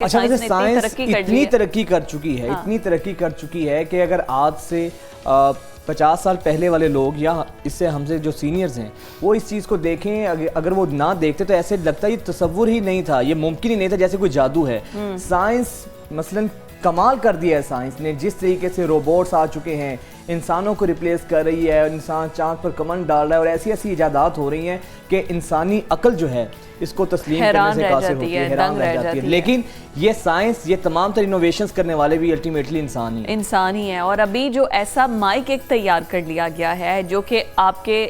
अच्छा, वैसे साइंस इतनी तरक्की कर चुकी है, हाँ। इतनी तरक्की कर चुकी है कि अगर आज से 50 साल पहले वाले लोग या इससे हमसे जो सीनियर्स हैं वो इस चीज़ को देखें, अगर वो ना देखते तो ऐसे लगता है ये तसव्वुर ही नहीं था, ये मुमकिन ही नहीं था, जैसे कोई जादू है। साइंस मसलन कमाल कर दिया है साइंस ने, जिस तरीके से रोबोट्स आ चुके हैं, इंसानों को रिप्लेस कर रही है, इंसान चांद पर कमंड डाल रहा है और ऐसी ऐसी इजादात हो रही हैं कि इंसानी अकल जो है इसको तस्लीम करने से कासिर होती है, हैरान रह जाती है। लेकिन ये साइंस, ये तमाम तर इनोवेशंस करने वाले भी अल्टीमेटली इंसान ही है। और अभी जो ऐसा माइक एक तैयार कर लिया गया है जो कि आपके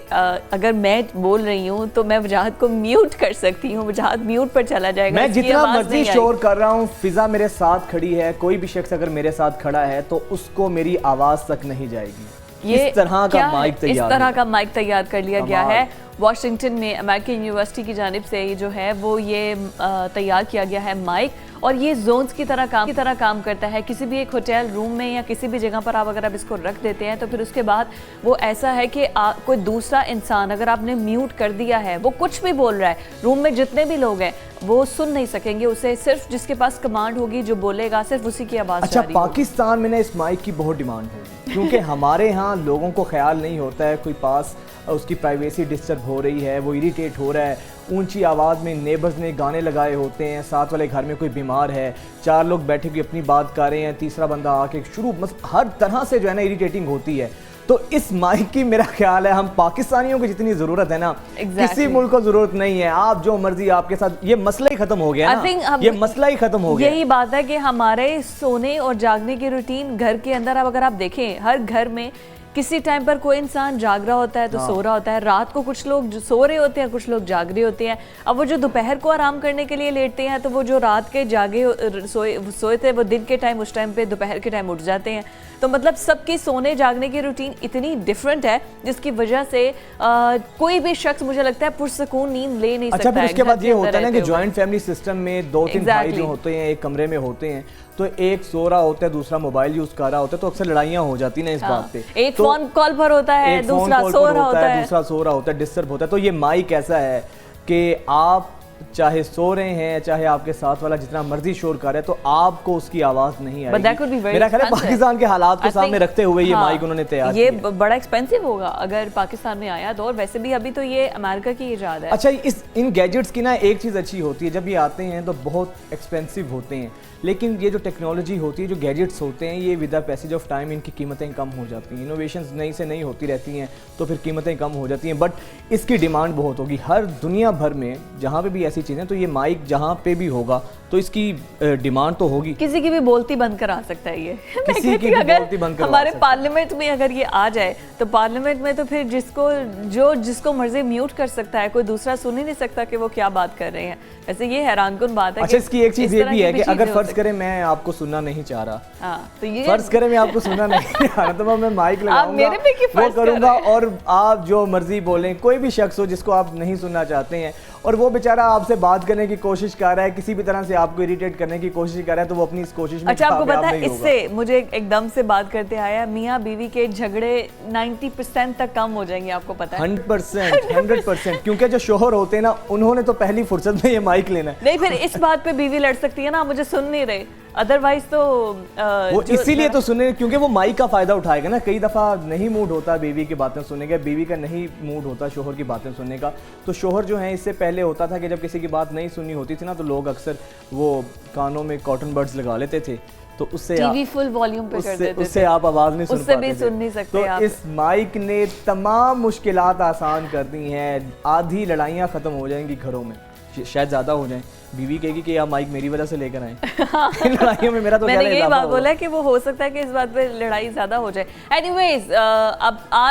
अगर मैं बोल रही हूँ तो मैं वजाहत को म्यूट कर सकती हूँ, वजाहत म्यूट पर चला जाएगा। मैं जितना मर्जी शोर कर रहा हूँ, फिजा मेरे साथ खड़ी है, कोई भी शख्स अगर मेरे साथ खड़ा है तो उसको मेरी आवाज तक नहीं जाएगी। ये इस तरह का माइक तैयार कर लिया गया है। वाशिंगटन में अमेरिकन यूनिवर्सिटी की जानिब से ये जो है वो ये तैयार किया गया है माइक, और ये जोन्स की तरह काम करता है। किसी भी एक होटल रूम में या किसी भी जगह पर अगर आप इसको रख देते हैं तो फिर उसके बाद वो ऐसा है कि कोई दूसरा इंसान अगर आपने म्यूट कर दिया है, वो कुछ भी बोल रहा है, रूम में जितने भी लोग हैं वो सुन नहीं सकेंगे उसे। सिर्फ जिसके पास कमांड होगी, जो बोलेगा, सिर्फ उसी की आवाज़। अच्छा, पाकिस्तान में ना इस माइक की बहुत डिमांड है, क्योंकि हमारे यहाँ लोगों को ख्याल नहीं होता है कोई पास उसकी प्राइवेसी डिस्टर्ब हो रही है, वो इरिटेट हो रहा है, ऊंची आवाज़ में नेबर्स ने गाने लगाए होते हैं, साथ वाले घर में कोई बीमार है, 4 लोग बैठे हुए अपनी बात कर रहे हैं, तीसरा बंदा आके हर तरह से जो है ना इरिटेटिंग होती है। तो इस माइक की मेरा ख्याल है हम पाकिस्तानियों को जितनी ज़रूरत है ना, किसी मुल्क को ज़रूरत नहीं है। आप जो मर्जी आपके साथ, ये मसला ही ख़त्म हो गया ना, ये मसला ही ख़त्म हो गया। यही बात है कि हमारे सोने और जागने की रूटीन घर के अंदर, अब अगर आप देखें हर घर में किसी टाइम पर कोई इंसान जाग रहा होता है तो सो रहा होता है। रात को कुछ लोग सो रहे होते हैं, कुछ लोग जाग रहे होते हैं। अब वो जो दोपहर को आराम करने के लिए लेटते हैं तो वो जो रात के सोए थे वो दिन के टाइम, उस टाइम पे दोपहर के टाइम उठ जाते हैं। तो मतलब सबकी सोने जागने की रूटीन इतनी डिफरेंट है जिसकी वजह से कोई भी शख्स, मुझे लगता है, पुरसकून नींद ले नहीं सकता। अच्छा, फिर उसके बाद ये होता है ना कि जॉइंट फैमिली सिस्टम में 2-3 भाई जो होते हैं एक कमरे में होते हैं, तो एक सो रहा होता है, दूसरा मोबाइल यूज कर रहा होता है, तो अक्सर लड़ाइयाँ हो जाती हैं इस बात पे। एक फोन कॉल पर होता है, दूसरा सो रहा होता है, डिस्टर्ब होता है। तो ये माइक ऐसा है कि आप चाहे सो रहे हैं, चाहे आपके साथ वाला जितना मर्जी शोर कर रहा है, तो आपको उसकी आवाज नहीं आएगी। मेरा ख्याल है पाकिस्तान के हालात को सामने रखते हुए ये माइक उन्होंने तैयार किया। ये बड़ा एक्सपेंसिव होगा अगर पाकिस्तान में आया तो, और वैसे भी अभी तो ये अमेरिका की इजाद है। अच्छा, इन गैजेट्स की ना एक चीज़ अच्छी होती है, जब ये आते हैं तो बहुत एक्सपेंसिव होते हैं, लेकिन ये जो टेक्नोलॉजी होती है, जो गैजेट्स होते हैं, ये with the passage of time इनकी कीमतें कम हो जाती हैं। इनोवेशंस नई से नई होती रहती हैं तो फिर कीमतें कम हो जाती हैं, बट इसकी डिमांड बहुत होगी हर दुनिया भर में। जहाँ पे भी ऐसी चीज़ें, तो ये माइक जहाँ पे भी होगा तो इसकी डिमांड तो होगी। किसी की भी बोलती बंद करा सकता है ये। किसी की भी बोलती बंद करा। हमारे पार्लियामेंट में अगर ये आ जाए तो पार्लियामेंट में तो फिर जिसको मर्जी म्यूट कर सकता है, कोई दूसरा सुन ही नहीं सकता कि वो क्या बात कर रहे हैं। वैसे ये हैरानकुन बात है। अच्छा, इसकी एक चीज़ ये भी है कि अगर फर्ज करें मैं आपको सुनना नहीं चाह रहा, तो ये फर्ज करें मैं आपको सुनना नहीं चाह रहा, तो मैं माइक लगाऊंगा, वो करूंगा, और आप जो मर्जी बोलें, कोई भी शख्स हो जिसको आप नहीं सुनना चाहते हैं और वो बेचारा आपसे बात करने की कोशिश कर रहा है, किसी भी तरह से आपको इरिटेट करने की कोशिश कर रहा है, तो वो अपनी इस कोशिश में। अच्छा, आपको पता है इससे मुझे एकदम से बात करते आया, मियाँ बीवी के झगड़े 90% तक कम हो जाएंगे, आपको पता है? 100%, क्योंकि जो शोहर होते हैं ना, उन्होंने तो पहली फुर्सत में ये माइक लेना है। नहीं, फिर इस बात पे बीवी लड़ सकती है ना, मुझे सुन नहीं रहे, अदरवाइज तो वो इसीलिए तो सुने, क्योंकि वो माइक का फायदा उठाएगा ना। कई दफा नहीं मूड होता बीवी की बातें सुनने का, बीवी का नहीं मूड होता शोहर की बातें सुनने का, तो शोहर जो है, इससे पहले होता था कि जब किसी की बात नहीं सुननी होती थी ना, तो लोग अक्सर वो कानों में कॉटन बड्स लगा लेते थे, तो उससे टीवी फुल वॉल्यूम पे कर देते थे, उससे आप आवाज नहीं सुन पाते, उससे भी सुन नहीं सकते। तो इस माइक ने तमाम मुश्किलात आसान कर दी हैं, आधी लड़ाइयाँ खत्म हो जाएंगी घरों में, शायद ज्यादा हो जाएं। बीवी कहेगी कि आप माइक मेरी वजह से लेकर आए। लड़ाइयों में मेरा तो मैंने यही बात बोला कि वो हो सकता है कि इस बात पे लड़ाई ज्यादा हो जाए। एनीवेज, अब